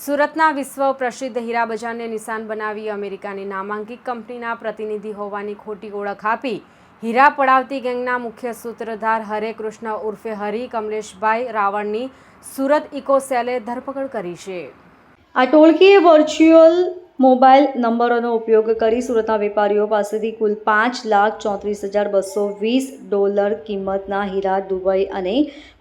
સુરતના વિશ્વ પ્રસિદ્ધ હીરા બજારને નિશાન બનાવી અમેરિકાની નામાંકિત કંપનીના પ્રતિનિધિ હોવાની ખોટી ઓળખ આપી હીરા પડાવતી ગેંગના મુખ્ય સૂત્રધાર હરે કૃષ્ણ ઉર્ફે હરિ કમલેશભાઈ રાવળની સુરત ઇકો સેલે ધરપકડ કરી છે। આ ટોળકીએ વર્ચ્યુઅલ મોબાઈલ નંબરોનો ઉપયોગ કરી સુરતના વેપારીઓ પાસેથી કુલ $5,34,220 કિંમતના હીરા દુબઈ અને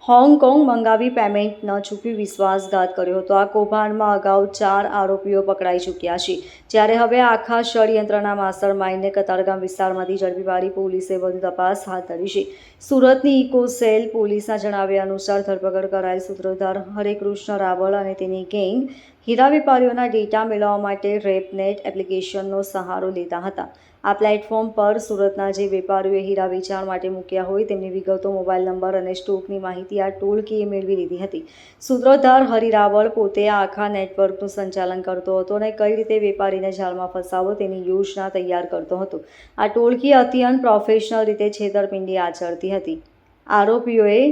હોંગકોંગ મંગાવી પેમેન્ટ ન ચૂકવી વિશ્વાસઘાત કર્યો હતો। આ કૌભાંડમાં અગાઉ 4 આરોપીઓ પકડાઈ ચૂક્યા છે, જ્યારે હવે આખા ષડયંત્રના માસ્ટર માઇન્ડને કતારગામ વિસ્તારમાંથી ઝડપી પાડી પોલીસે વધુ તપાસ હાથ ધરી છે। સુરતની ઇકો સેલ પોલીસના જણાવ્યા અનુસાર ધરપકડ કરાયેલ સૂત્રધાર હરેકૃષ્ણ રાવળ અને તેની ગેંગ હીરા વેપારીઓના ડેટા મેળવવા માટે રેપનેટ એપ્લિકેશનનો સહારો લેતા હતા। આ પ્લેટફોર્મ પર સુરતના જે વેપારીઓએ હીરા વેચાણ માટે મૂક્યા હોય તેમની વિગતો, મોબાઈલ નંબર અને સ્ટોકની માહિતી આ ટોળકીએ મેળવી લીધી હતી। સૂત્રધાર હરિ રાવળ પોતે આ આખા નેટવર્કનું સંચાલન કરતો હતો અને કઈ રીતે વેપારીને જાળમાં ફસાવો તેની યોજના તૈયાર કરતો હતો। આ ટોળકી અત્યંત પ્રોફેશનલ રીતે છેતરપિંડી આચરતી હતી। આરોપીઓએ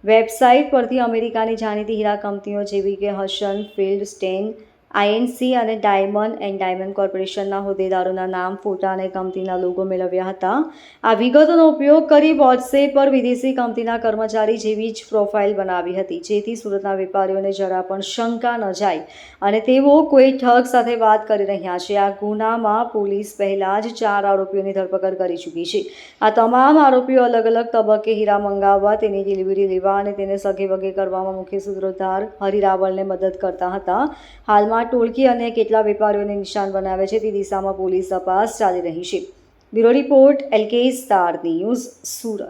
વેબસાઇટ પરથી અમેરિકાની જાણીતી હીરા કંપનીઓ જેવી કે હસન ફિલ્ડ સ્ટેન આઈએનસી અને ડાયમંડ એન્ડ ડાયમંડ કોર્પોરેશનના હોદ્દેદારોના નામ, ફોટા અને કંપનીના લોગો મેળવ્યા હતા। આ વિગતોનો ઉપયોગ કરી વોટ્સએપ પર વિદેશી કંપનીના કર્મચારી જેવી જ પ્રોફાઇલ બનાવી હતી, જેથી સુરતના વેપારીઓને જરા પણ શંકા ન જાય અને તેઓ કોઈ ઠગ સાથે વાત કરી રહ્યા છે। આ ગુનામાં પોલીસ પહેલા જ 4 આરોપીઓની ધરપકડ કરી ચૂકી છે। આ તમામ આરોપીઓ અલગ અલગ તબક્કે હીરા મંગાવવા, તેની ડિલિવરી લેવા અને તેને સગે-વગે કરવામાં મુખ્ય સૂત્રધાર હરિ રાવળને મદદ કરતા હતા। હાલમાં ટોળકી અને કેટલા વેપારીઓને નિશાન બનાવે છે તે દિશામાં પોલીસ તપાસ ચાલી રહી છે। Bureau report LK star news, Surat.